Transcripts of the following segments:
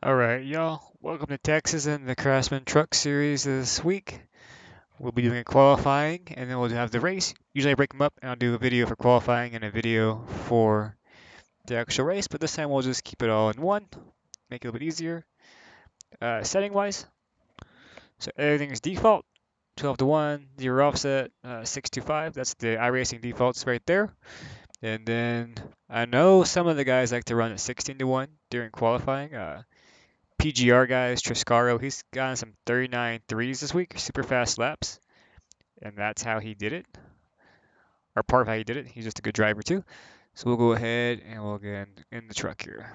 All right, y'all. Welcome to Texas and the Craftsman Truck Series this week. We'll be doing a qualifying, and then we'll have the race. Usually I break them up, and I'll do a video for qualifying and a video for the actual race, but this time we'll just keep it all in one, make it a little bit easier. Setting-wise, so everything is default, 12 to 1, 0 offset, 6 to 5. That's the iRacing defaults right there. And then I know some of the guys like to run at 16 to 1 during qualifying. PGR guys, Triscaro, he's gotten some 39 threes this week, super fast laps, and that's how he did it, or part of how he did it. He's just a good driver too. So we'll go ahead and we'll get in the truck here.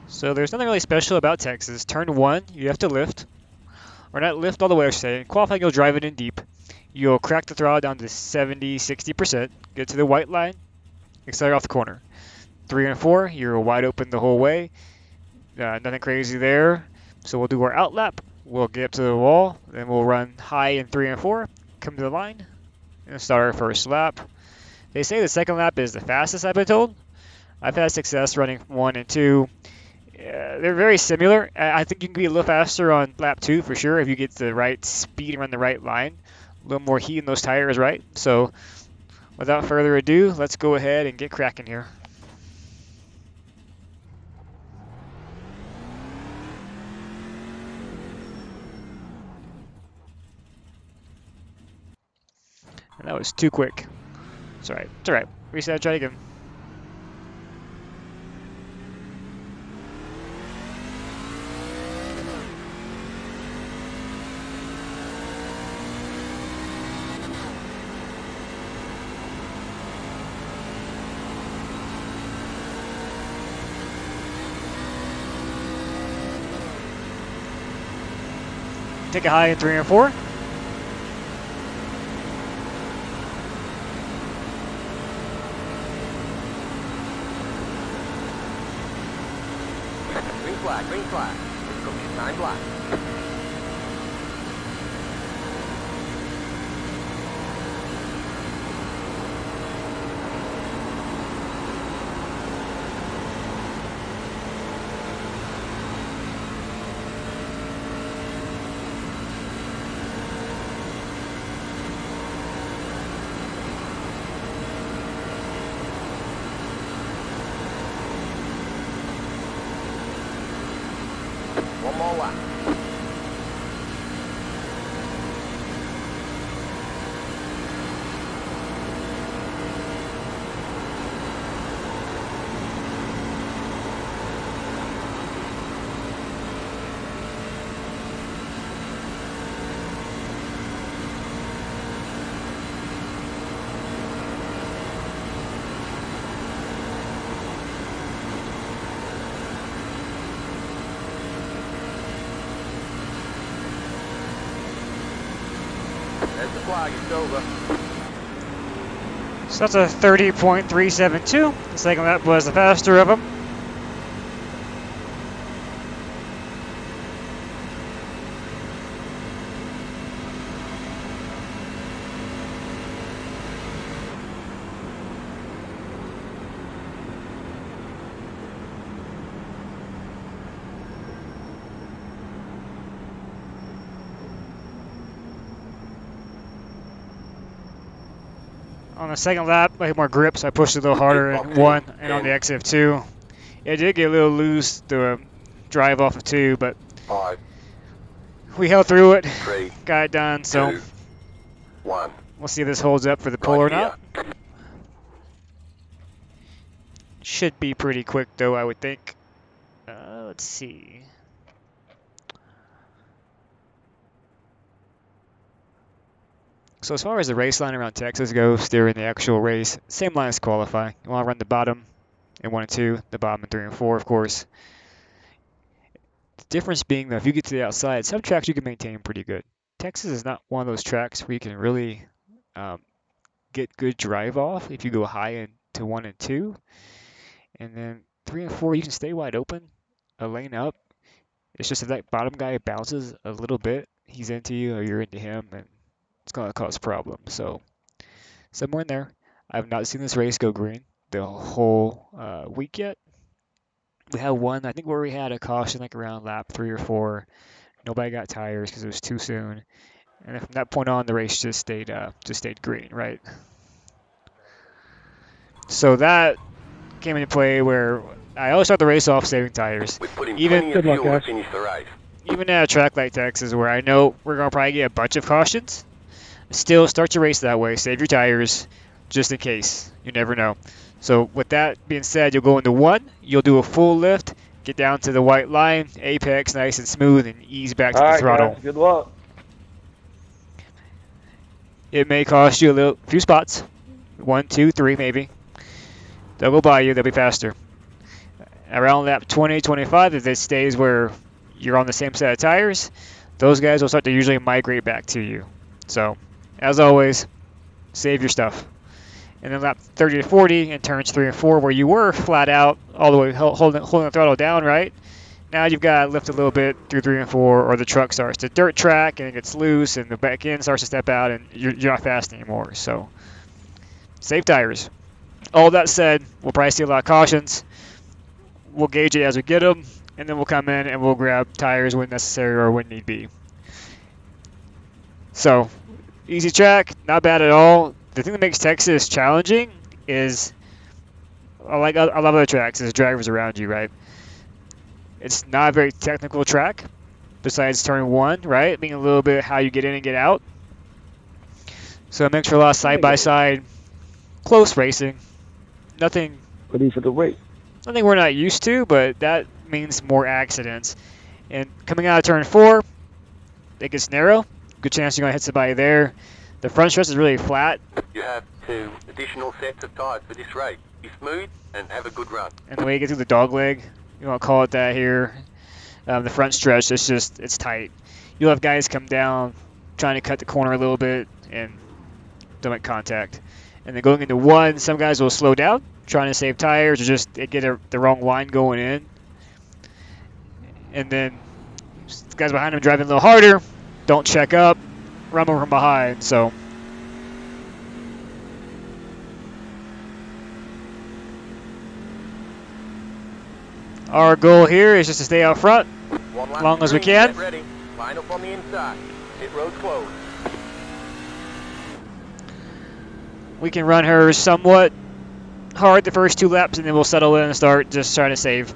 So there's nothing really special about Texas. Turn 1, you have to lift, or not lift all the way, I should say. In qualifying, you'll drive it in deep. You'll crack the throttle down to 70, 60%, get to the white line, accelerate off the corner. 3 and 4, you're wide open the whole way. Nothing crazy there. So we'll do our out lap. We'll get up to the wall, then we'll run high in 3 and 4, come to the line, and start our first lap. They say the second lap is the fastest, I've been told. I've had success running 1 and 2. They're very similar. I think you can be a little faster on lap 2 for sure if you get the right speed and run the right line. A little more heat in those tires, right? So without further ado, let's go ahead and get cracking here. And that was too quick. It's alright. It's alright. Reset, try again. Take a high in 3 and 4. Green flag. Approaching 9 black. One more lap. There's the flag, it's over. So that's a 30.372. The second lap was the faster of them. On the second lap, I had more grip, so I pushed it a little harder in 1 and on the exit of 2. It did get a little loose to drive off of 2, but 5, we held through it, 3, got it done, so 2, 1. we'll see if this holds up for the pull or not. Should be pretty quick though, I would think. Let's see. So as far as the race line around Texas goes during the actual race, same line as qualifying. You want to run the bottom in 1 and 2, the bottom in 3 and 4, of course. The difference being though, if you get to the outside, some tracks you can maintain pretty good. Texas is not one of those tracks where you can really get good drive off if you go high into 1 and 2. And then 3 and 4, you can stay wide open, a lane up. It's just if that bottom guy bounces a little bit, he's into you or you're into him, and it's going to cause problems. So somewhere in there, I've not seen this race go green the whole week yet. We had one, I think, where we had a caution like around lap 3 or 4. Nobody got tires because it was too soon. And then from that point on, the race just stayed green, right? So that came into play where I always start the race off saving tires. We put in Even plenty of fuel to finish the race. even at a track like Texas, where I know we're gonna probably get a bunch of cautions, still start your race that way. Save your tires, just in case. You never know. So with that being said, you'll go into 1. You'll do a full lift, get down to the white line, apex nice and smooth, and ease back to the throttle. Guys, good luck. It may cost you a few spots, 1, 2, 3 maybe. They'll go by you. They'll be faster. Around lap 20, 25, if it stays where you're on the same set of tires, those guys will start to usually migrate back to you. So, as always, save your stuff. And then lap 30 to 40 in turns 3 and 4, where you were flat out all the way holding the throttle down, right? Now you've got to lift a little bit through 3 and 4, or the truck starts to dirt track and it gets loose, and the back end starts to step out, and you're not fast anymore. So, save tires. All that said, we'll probably see a lot of cautions. We'll gauge it as we get them, and then we'll come in and we'll grab tires when necessary or when need be. So, easy track, not bad at all. The thing that makes Texas challenging is, like a lot of other tracks, is drivers around you, right? It's not a very technical track, besides turn 1, right? Being a little bit how you get in and get out. So it makes for a lot of side-by-side, close racing. Nothing Ready for the race. Nothing we're not used to, but that means more accidents. And coming out of turn 4, it gets narrow. Good chance you're going to hit somebody there. The front stretch is really flat. You have 2 additional sets of tires for this race. Be smooth and have a good run. And the way you get through the dog leg, you want to call it that here, the front stretch, it's tight. You'll have guys come down trying to cut the corner a little bit and don't make contact. And then going into 1, some guys will slow down, trying to save tires, or just get the wrong line going in. And then the guys behind them driving a little harder, don't check up, run over from behind. So our goal here is just to stay out front as long as we can. Get ready. Line up on the inside. Pit road's closed. We can run her somewhat hard the first 2 laps, and then we'll settle in and start just trying to save.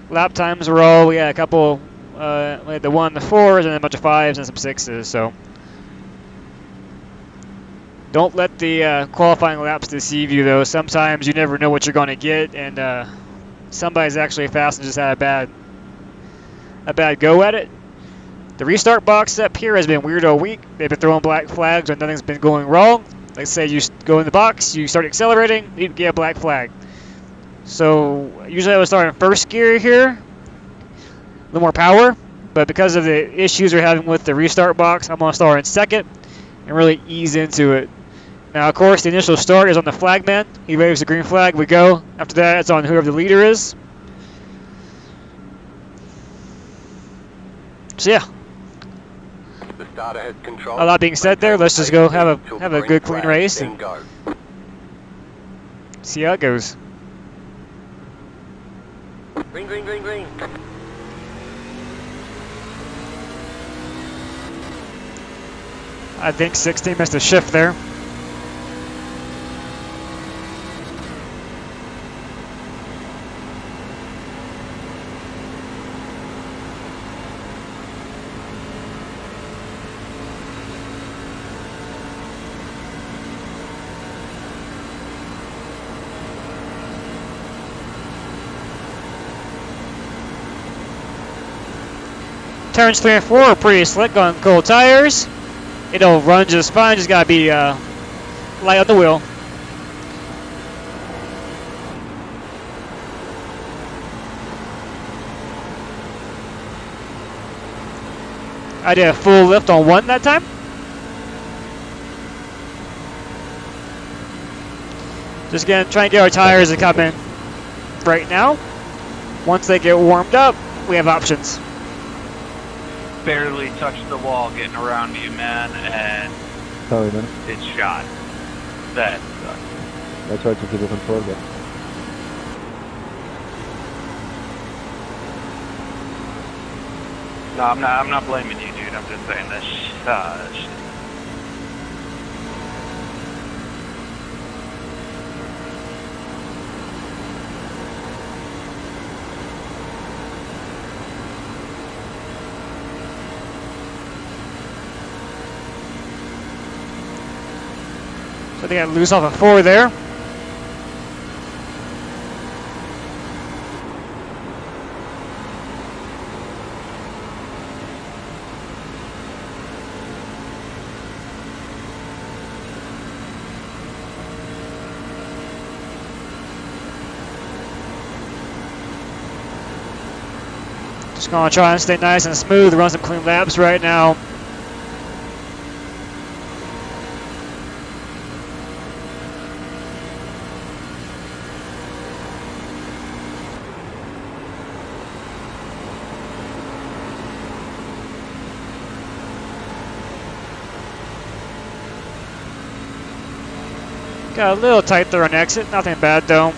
Lap times were all, we had a couple, we had the 1, the 4s, and then a bunch of 5s and some 6s, so. Don't let the qualifying laps deceive you, though. Sometimes you never know what you're going to get, and somebody's actually fast and just had a bad go at it. The restart box up here has been weird all week. They've been throwing black flags when nothing's been going wrong. Like say you go in the box, you start accelerating, you get a black flag. So usually I would start in first gear here, a little more power, but because of the issues we're having with the restart box, I'm going to start in second and really ease into it. Now, of course, the initial start is on the flagman. He waves the green flag, we go. After that, it's on whoever the leader is. So yeah. The starter has control. A lot being said there. Let's just go have a good clean race and see how it goes. Green, green, green, green. I think 16 missed a shift there. Turns 3 and 4 are pretty slick on cold tires. It'll run just fine, just gotta be light on the wheel. I did a full lift on 1 that time. Just again, trying to get our tires to come in right now. Once they get warmed up, we have options. Barely touched the wall getting around you, man, and Sorry, man. it's shot. That sucks. I tried to keep it control, but No, I'm not blaming you, dude. I'm just saying that So they got loose off of 4 there. Just gonna try and stay nice and smooth, run some clean laps right now. Got a little tight there on exit, nothing bad though.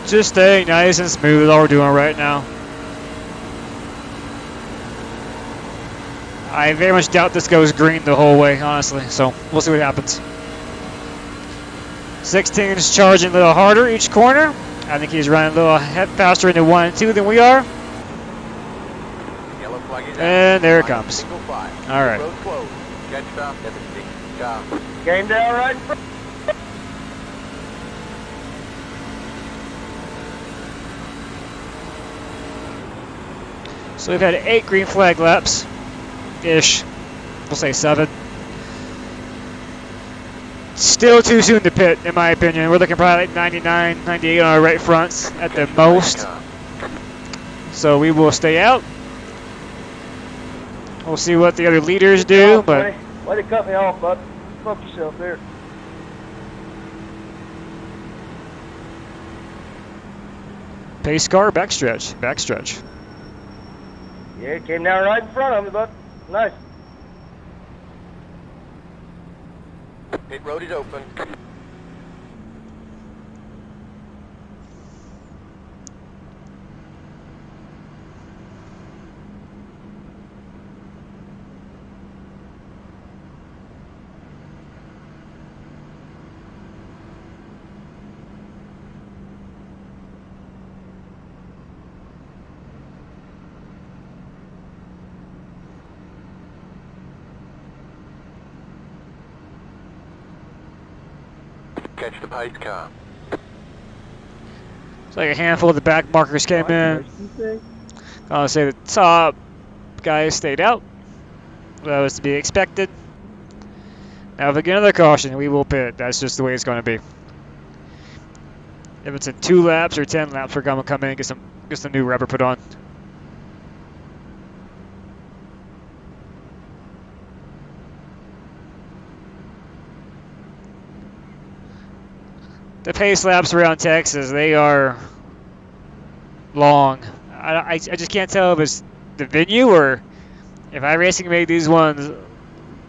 Just staying nice and smooth, all we're doing right now. I very much doubt this goes green the whole way, honestly, so we'll see what happens. 16 is charging a little harder each corner. I think he's running a little faster into 1 and 2 than we are. Yellow flag is out. And there it Line comes. single file. All right. Road closed. Catch stop 76 car. came down right in front. So we've had 8 green flag laps-ish. We'll say 7. Still too soon to pit, in my opinion. We're looking probably like 99, 98 on our right fronts at the most. So we will stay out. We'll see what the other leaders do, but Way to cut me off, bud. Fuck yourself there. pace car, backstretch, backstretch. Yeah, it came down right in front of me, bud. Nice. Pit road is open. Catch the pace car. It's like a handful of the back markers came in. I'll say the top guys stayed out. That was to be expected. Now if we get another caution, we will pit. That's just the way it's going to be. If it's in 2 laps or 10 laps, we're going to come in and get some new rubber put on. The pace laps around Texas, they are long. I just can't tell if it's the venue or if Iracing made these ones,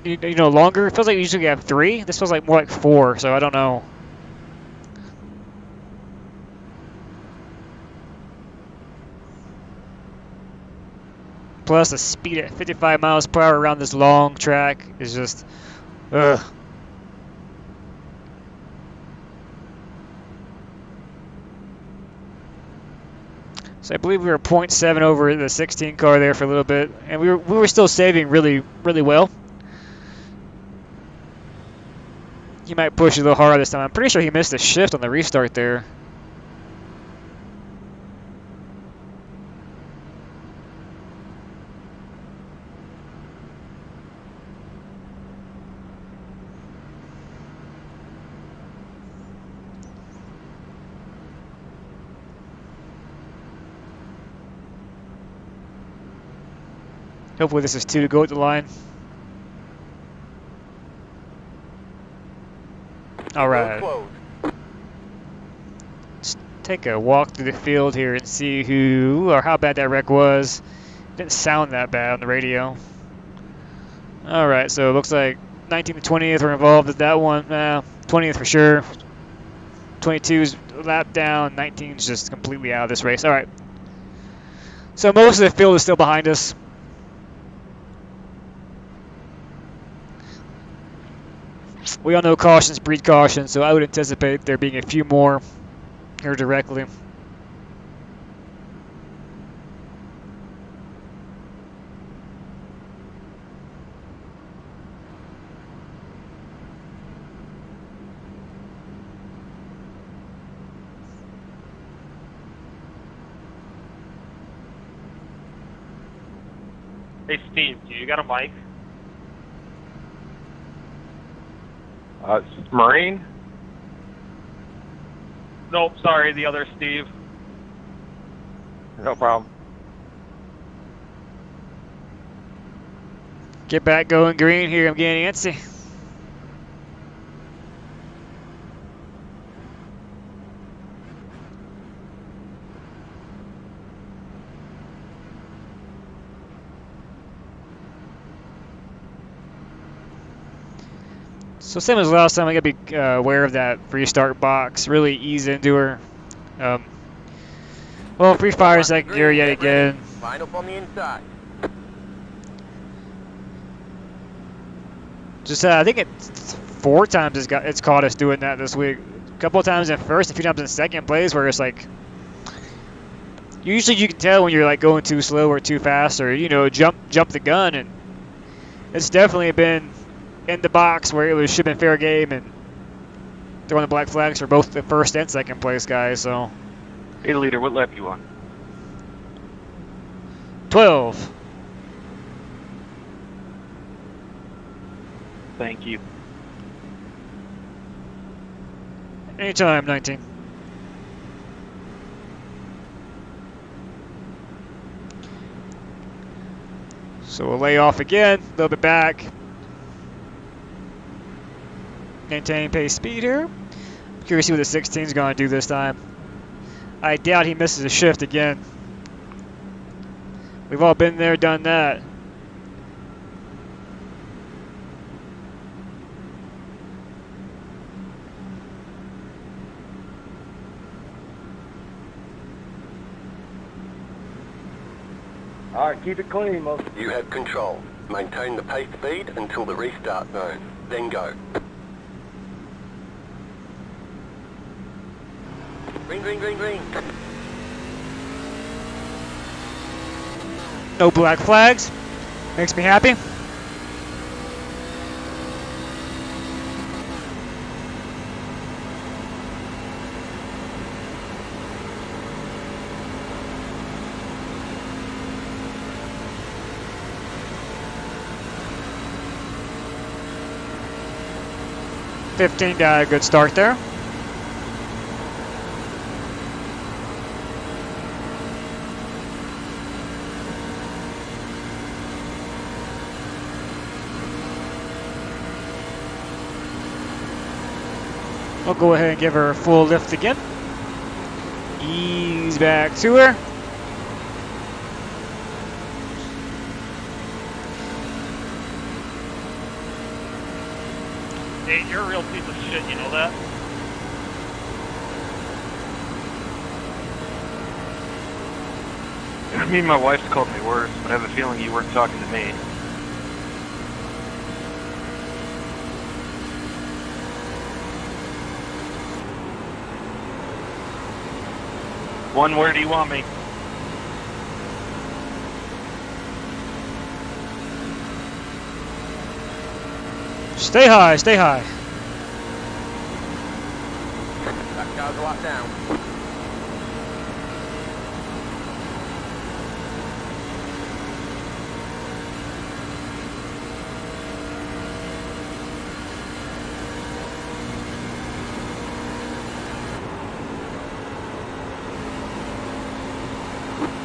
you know, longer. It feels like we usually have 3. This feels like more like 4, so I don't know. Plus the speed at 55 miles per hour around this long track is just, ugh. So I believe we were 0.7 over the 16 car there for a little bit, and we were still saving really well. He might push a little harder this time. I'm pretty sure he missed a shift on the restart there. Hopefully this is 2 to go at the line. All right. Let's take a walk through the field here and see who or how bad that wreck was. Didn't sound that bad on the radio. All right, so it looks like 19th and 20th were involved with that one. 20th for sure. 22's lap down. 19's just completely out of this race. All right. So most of the field is still behind us. We all know cautions breed caution, so I would anticipate there being a few more here directly. Hey, Steve, you got a mic? Marine? Nope, sorry, the other Steve. No problem. Get back going green here. I'm getting antsy. So same as last time, I gotta be aware of that restart box. Really ease into her. Well, free fire second gear yet again. Line up on the inside. Just I think it's 4 times it's caught us doing that this week. A couple of times in first, a few times in second place, where it's like usually you can tell when you're like going too slow or too fast, or jump the gun, and it's definitely been in the box where it should have been fair game and throwing the black flags for both the first and second place guys. So Hey, leader, what lap you on? 12. Thank you. Anytime, 19. So we'll lay off again, a little bit back. Maintain pace speed here. Curious to see what the 16 is going to do this time. I doubt he misses a shift again. We've all been there, done that. All right, keep it clean, Mo. You have control. Maintain the pace speed until the restart zone. Then go. Green, green, green, green. No black flags. Makes me happy. $15 got a good start there. We'll go ahead and give her a full lift again. Ease back to her. Nate, you're a real piece of shit, you know that? I mean, my wife's called me worse, but I have a feeling you weren't talking to me. One, where do you want me? Stay high, stay high. That car's a lot down.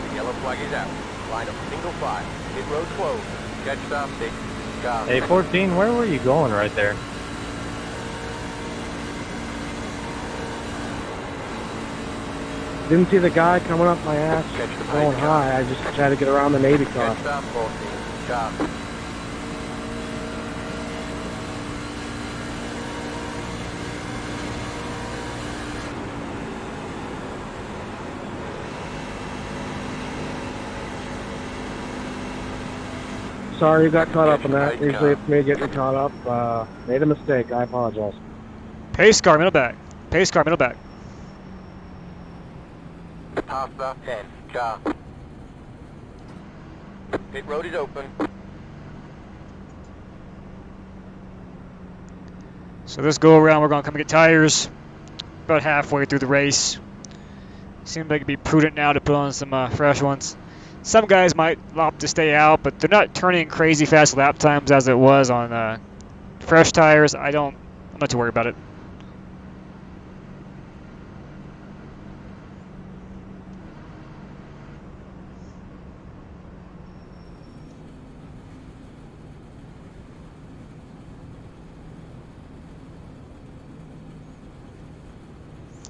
The yellow flag is out. Line up single file. Pit road closed. Catch star 6. Car. Hey, 14, where were you going right there? Didn't see the guy coming up my ass Catch the going pace car. high. I just tried to get around the Navy car. Catch star 14. Car. Sorry you got caught up in that. Catch Usually car. it's me getting caught up. Made a mistake. I apologize. Pace car, middle back. Pace car, middle back. Pass star 10. Car. Pit road is open. So this go around, we're going to come and get tires about halfway through the race. Seems like it'd be prudent now to put on some fresh ones. Some guys might opt to stay out, but they're not turning crazy fast lap times as it was on fresh tires. I'm not too worried about it.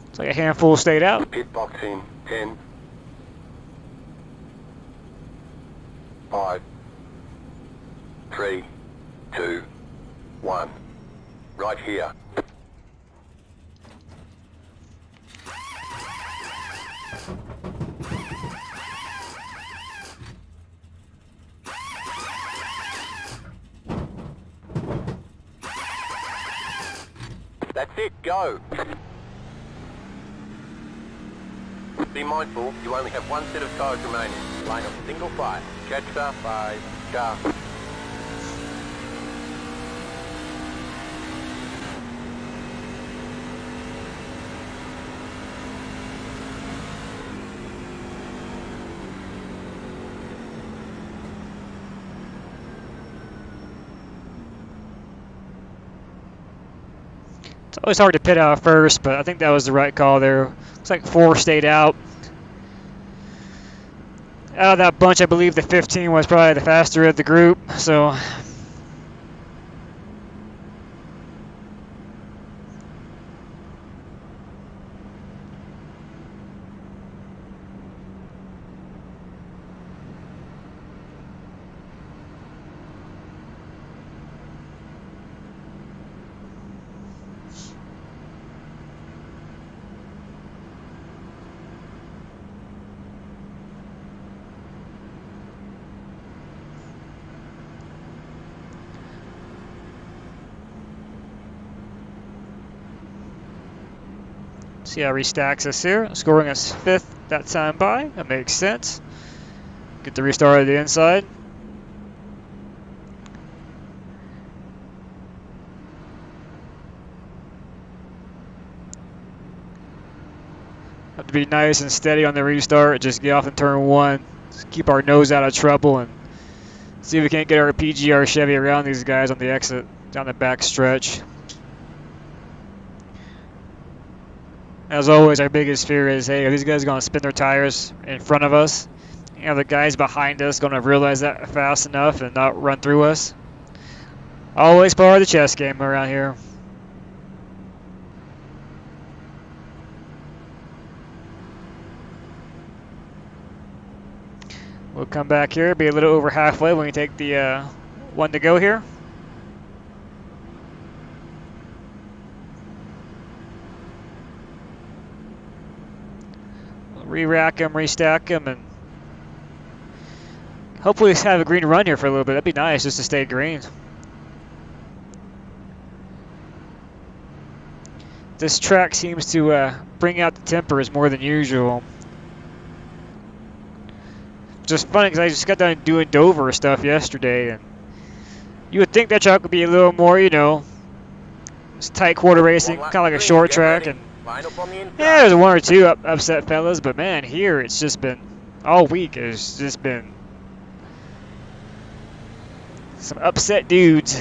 It's like a handful stayed out. Pit box in 10. 5. 3. 2. 1. Right here. That's it, go! Be mindful, you only have one set of tires remaining. Line up single file. Catch star 5. Car. It's always hard to pit out first, but I think that was the right call there. Looks like 4 stayed out. Out of that bunch, I believe the 15 was probably the faster of the group, so... See how he restacks us here, scoring us 5th that time by. That makes sense. Get the restart of the inside. Have to be nice and steady on the restart. Just get off in turn 1. Just keep our nose out of trouble and see if we can't get our PGR Chevy around these guys on the exit down the back stretch. As always, our biggest fear is, hey, are these guys going to spin their tires in front of us? Are the guys behind us going to realize that fast enough and not run through us? Always part of the chess game around here. We'll come back here, be a little over halfway when we take the one to go here. Re-rack them, restack them, and hopefully have a green run here for a little bit. That'd be nice just to stay green. This track seems to bring out the tempers more than usual. Just funny because I just got done doing Dover stuff yesterday, and You would think that track would be a little more, you know, it's tight quarter racing, One lap kind of like a green, short get track, ready. and Line up on the inside. yeah, there's one or two upset fellas, but man, here it's just been all week. It's just been some upset dudes.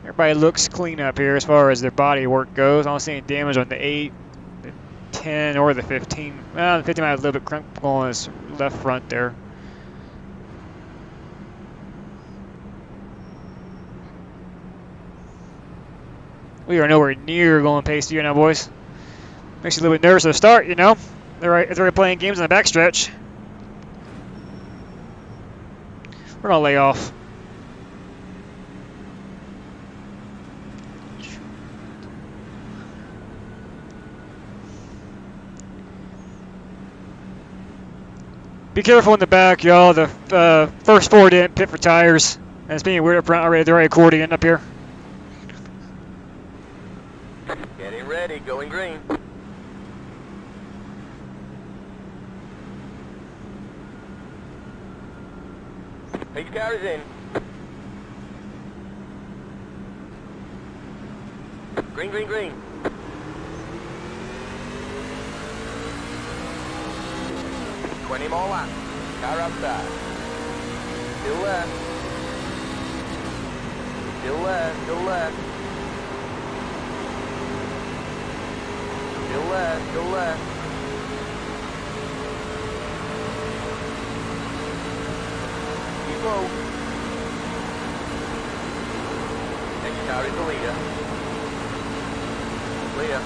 Everybody looks clean up here as far as their body work goes. I don't see any damage on the 8, the 10, or the 15. Well, the 15 might have a little bit crumpled on his left front there. We are nowhere near going pace here now, boys. Makes you a little bit nervous at the start, you know. They're already playing games in the backstretch. We're gonna lay off. Be careful in the back, y'all. The first 4 didn't pit for tires. And it's being weird up front already. They're already accordion up here. Getting ready, going green. Pace car is in. Green, green, green. Twenty more laps. Car outside. Still there. Still there, still there. Still there, still there. Keep low. Next car is the leader. Clear.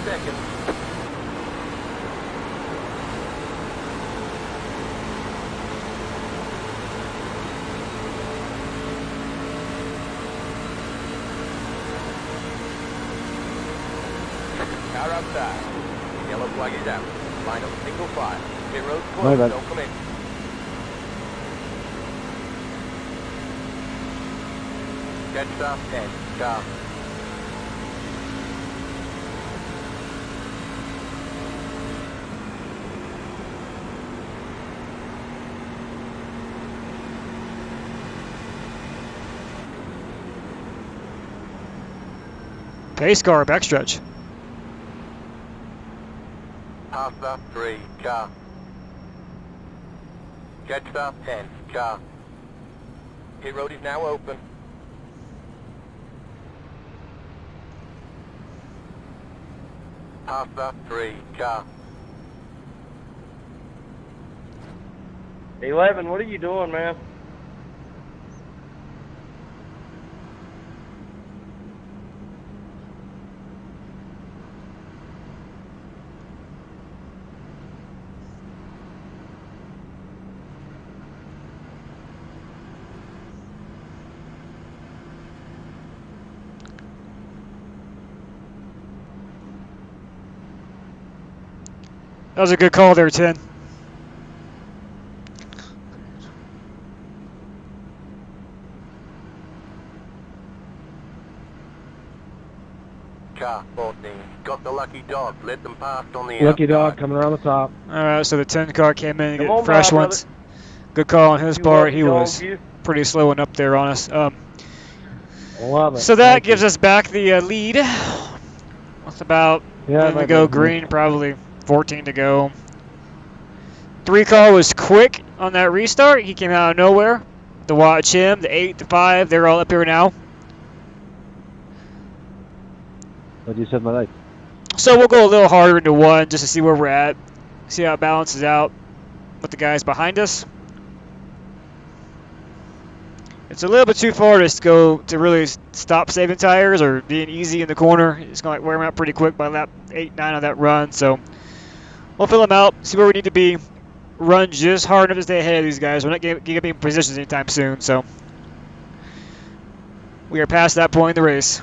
Seconds. Car outside. Yellow flag is out. Line up single file. Pit road closed. Don't come in. Jet stop 10. Car. Pace car, backstretch. Half stop 3. Car. Jet stop 10. Car. Pit road is now open. Half stop 3. Car. 11, what are you doing, man? That was a good call there, 10. Car 14. Got the lucky dog. Let them pass on the Lucky dog outside. coming around the top. Alright, so the 10 car came in and Come get on fresh by, ones. Good call on his You part. lucky He dog, was you. pretty slowing up there on us. Love it. So that Thank gives you. us back the lead. With about Yeah, 10 to my go bad. green, probably 14 to go. 3 car was quick on that restart. He came out of nowhere. To watch him, the 8, the 5, they're all up here now. What you said my life. So we'll go a little harder into 1 just to see where we're at. See how it balances out with the guys behind us. It's a little bit too far to really stop saving tires or being easy in the corner. It's going to wear them out pretty quick by lap 8, 9 on that run. So we'll fill them out, see where we need to be. Run just hard enough to stay ahead of these guys. We're not getting up in positions anytime soon. So we are past that point in the race.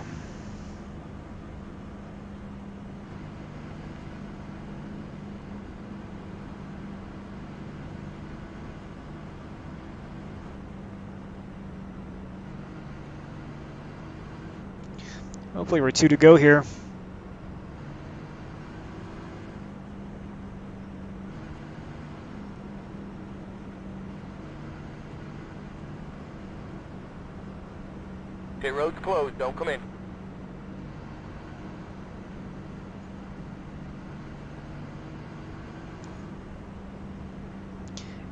Hopefully we're 2 to go here. Pit road's closed, don't come in.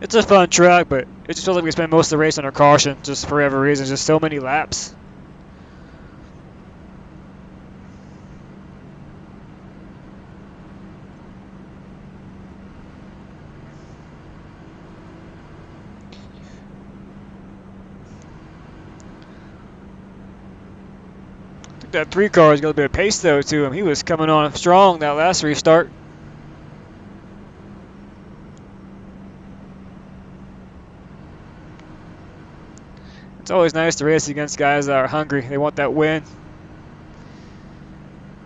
It's a fun track, but it just feels like we spend most of the race under caution, just for whatever reason. Just so many laps. I think that 3 car has got a bit of pace though to him. He was coming on strong that last restart. It's always nice to race against guys that are hungry. They want that win.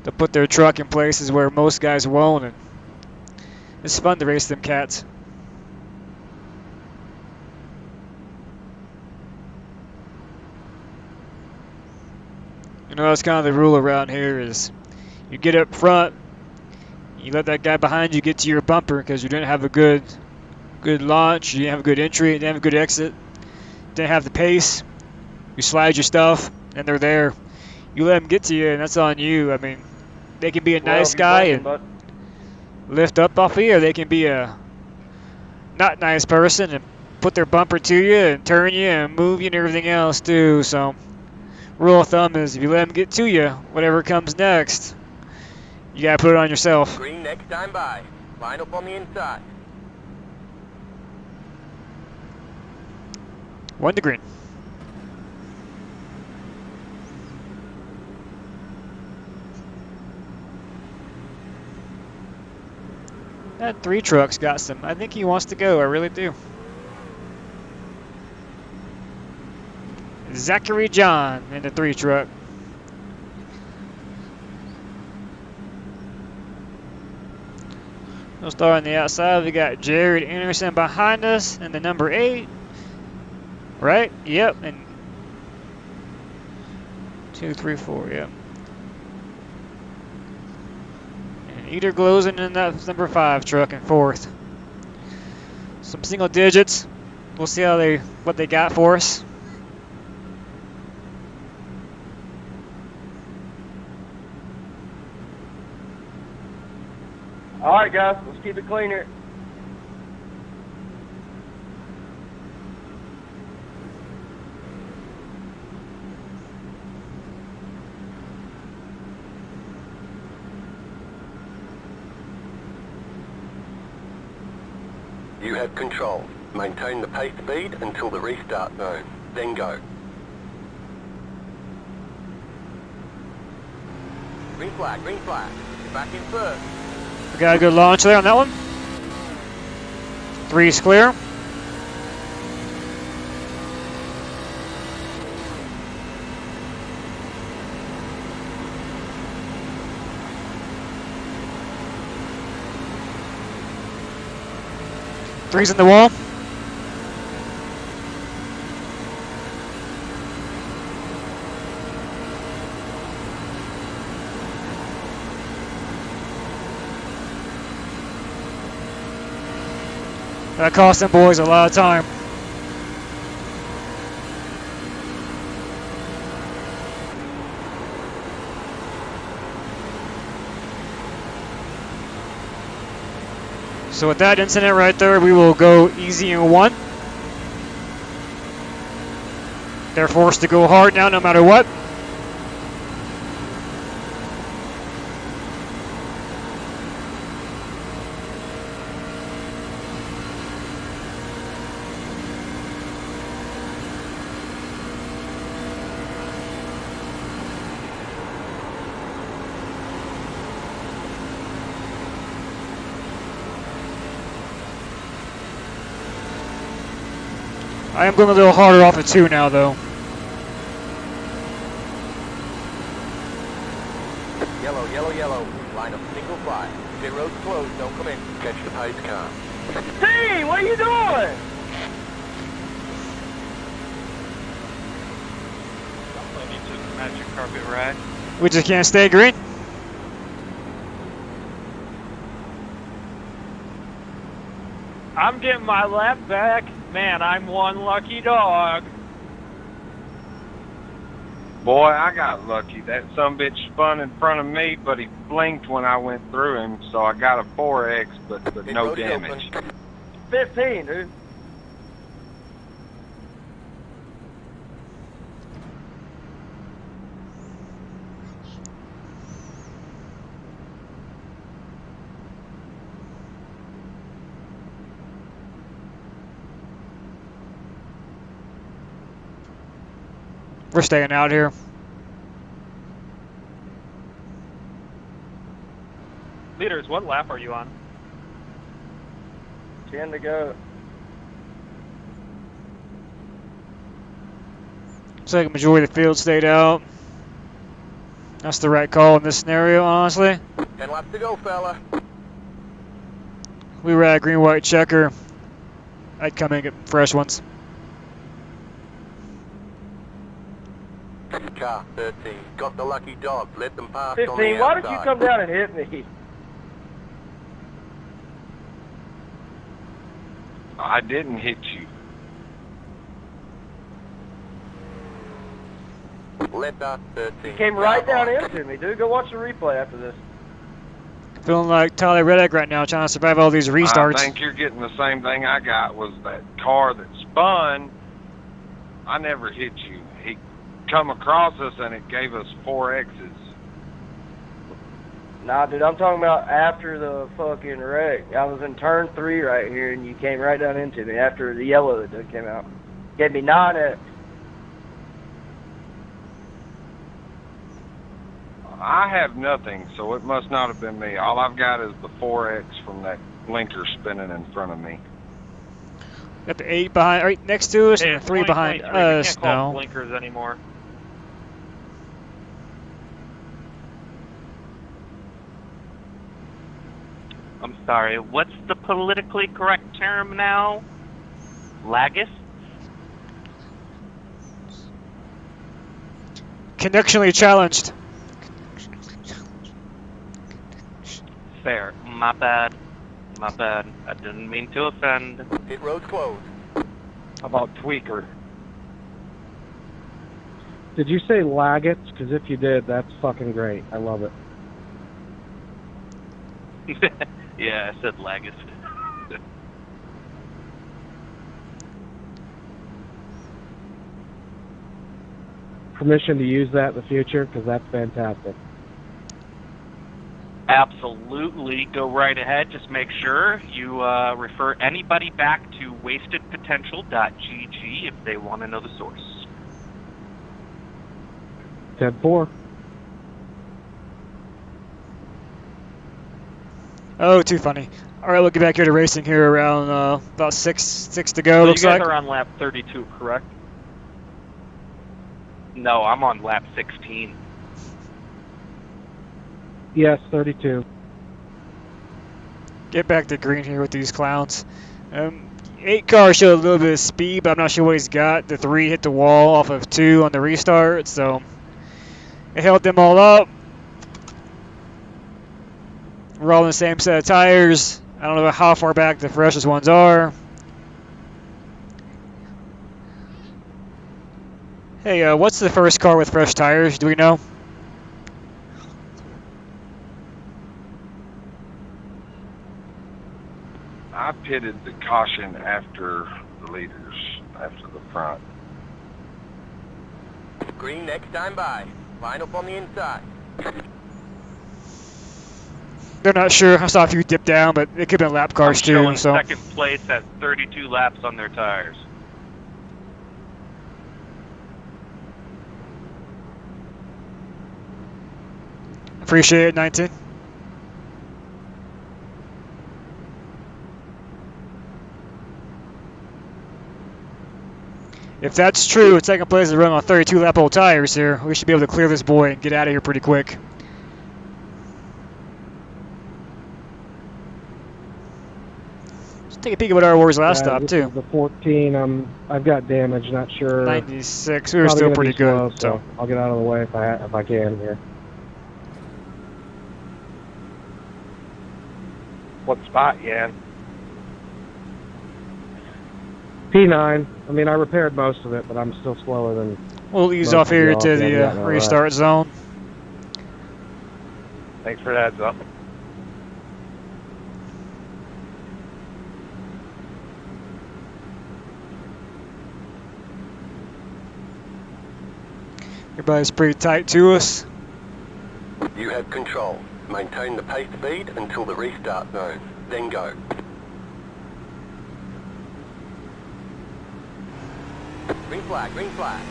They'll put their truck in places where most guys won't, and it's fun to race them cats. You know, that's kind of the rule around here is you get up front, you let that guy behind you get to your bumper because you didn't have a good launch, you didn't have a good entry, you didn't have a good exit, didn't have the pace. You slide your stuff, and they're there. You let them get to you, and that's on you. I mean, they can be a nice guy and lift up off of you, or they can be a not nice person and put their bumper to you and turn you and move you and everything else too. So, rule of thumb is if you let them get to you, whatever comes next, you gotta put it on yourself. Green next time by. Line up on the inside. 1 to green. That 3 truck's got some. I think he wants to go. I really do. Zachary John in the 3 truck. We'll start on the outside. We got Jared Anderson behind us and the number 8. Right? Yep. And 2, 3, 4. Yep. Eater Glozin in that number 5 truck in 4th. Some single digits. We'll see what they got for us. All right, guys, let's keep it clean here. You have control. Maintain the pace speed until the restart zone. Then go. Green flag, green flag. You're back in first. We got a good launch there on that one. 3's clear. Three's in the wall. That cost them boys a lot of time. So with that incident right there, we will go easy in 1. They're forced to go hard now no matter what. I am going a little harder off of 2 now, though. Yellow, yellow, yellow. Line up single file. Pit road's closed, don't come in. Catch the pace car. Steve, what are you doing? Definitely need to magic carpet ride. We just can't stay green. I'm getting my lap back. Man, I'm one lucky dog. Boy, I got lucky. That sumbitch spun in front of me, but he blinked when I went through him, so I got a 4X, but no damage. 15, dude. We're staying out here. Leaders, what lap are you on? 10 to go. Looks like a majority of the field stayed out. That's the right call in this scenario, honestly. 10 laps to go, fella. We were at a green-white checker. I'd come in and get fresh ones. Car 13. Got the lucky dog. Let them pass on the 15, why did you outside. come down and hit me? I didn't hit you. Let that 13. You came right down into me, dude. Go watch the replay after this. Feeling like Tyler Reddick right now, trying to survive all these restarts. I think you're getting the same thing I got, was that car that spun. I never hit you. He come across us and it gave us 4 X's. Nah, dude, I'm talking about after the fucking wreck. I was in turn 3 right here, and you came right down into me after the yellow that came out. Gave me 9X. I have nothing, so it must not have been me. All I've got is the 4X from that blinker spinning in front of me. Got the 8 behind, right next to us, Hey, and it's the 3 behind 2023. We us. can't call No. blinkers anymore. I'm sorry, what's the politically correct term now? Lagus? Connectionally challenged. Fair. My bad. My bad. I didn't mean to offend. Pit road's closed. How about tweaker? Did you say Laggets? Because if you did, that's fucking great. I love it. Yeah, I said Lagus. Permission to use that in the future? Because that's fantastic. Absolutely. Go right ahead. Just make sure you refer anybody back to wastedpotential.gg if they want to know the source. 10-4. Oh, too funny. All right, we'll get back here to racing here around about six to go. So Looks you guys like. are on lap 32, correct? No, I'm on lap 16. Yes, 32. Get back to green here with these clowns. 8 cars showed a little bit of speed, but I'm not sure what he's got. The 3 hit the wall off of 2 on the restart, so it held them all up. We're all in the same set of tires. I don't know how far back the freshest ones are. Hey, what's the first car with fresh tires? Do we know? I pitted the caution after the leaders, after the front. Green next time by. Line up on the inside. They're not sure. I saw a few dip down, but it could have been lap cars I'm too. showing So second place at 32 laps on their tires. appreciate it, 19. If that's true, second place is running on 32 lap old tires here. We should be able to clear this boy and get out of here pretty quick. Let's take a peek at what our Warriors last stop this too. is the 14. I've got damage. Not sure. 96. We were Probably still gonna pretty be slow, good. so I'll get out of the way if I can here. What spot you in? P9. I mean, I repaired most of it, but I'm still slower than We'll ease most off of here y'all to if you haven't the gotten it right. restart zone. Thanks for the heads up. Everybody's pretty tight to us. You have control. Maintain the pace speed until the restart zone. Then go. Green flag, green flag.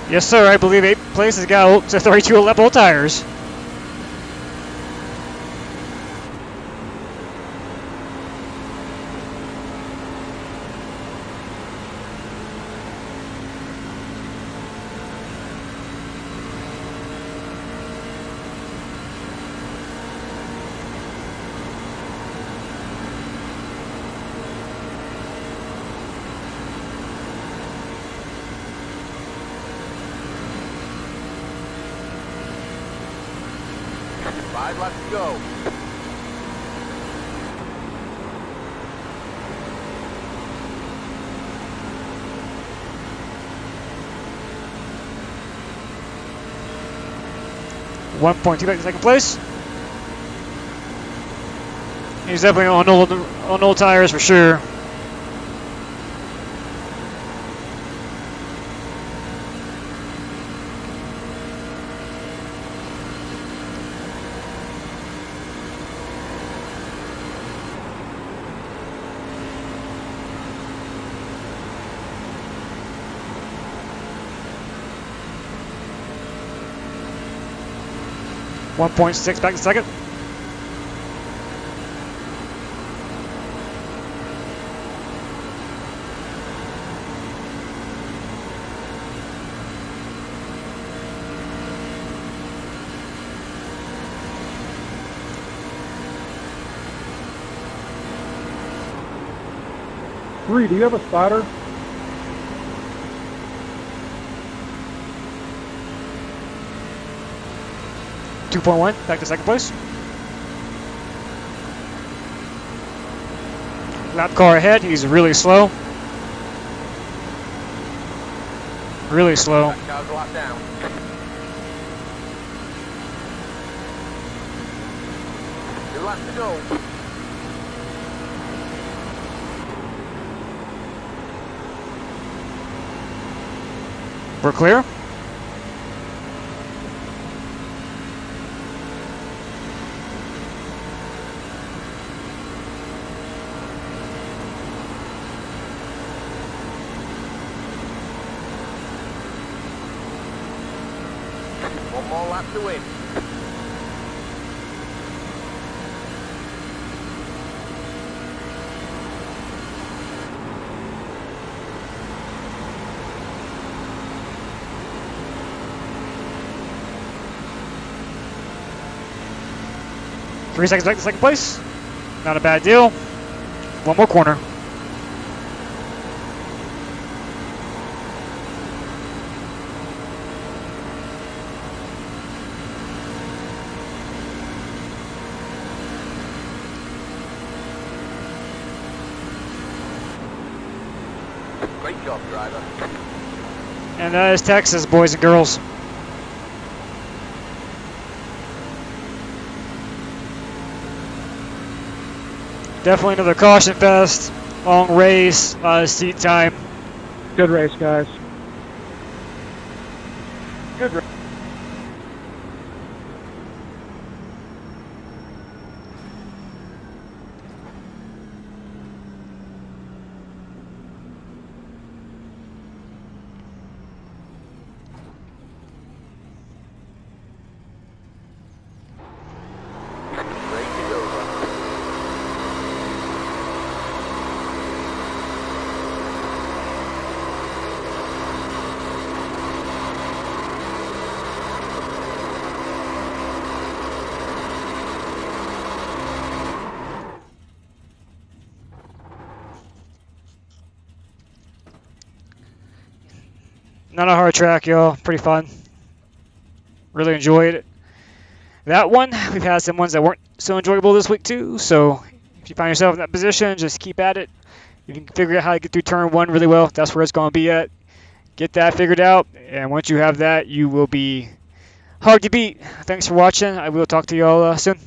Yes, sir. I believe 8th place has got to 32 level tires. Five left to go. .2 back to 2nd place. He's definitely on old tires for sure. .6 back to 2nd. Three, do you have a spotter? .1 back to 2nd place. Lap car ahead. He's really slow. Really slow. Cars a lot down. Two laps to go. We're clear. One more lap to win. Three seconds back to 2nd place. Not a bad deal. One more corner. Great job, driver. And that is Texas, boys and girls. Definitely another caution fest. Long race, seat time. Good race, guys. Good race. Not a hard track, y'all. Pretty fun. Really enjoyed it. That one. We've had some ones that weren't so enjoyable this week too. So if you find yourself in that position, just keep at it. You can figure out how to get through turn 1 really well. That's where it's going to be at. Get that figured out, and once you have that, you will be hard to beat. Thanks for watching. I will talk to y'all soon.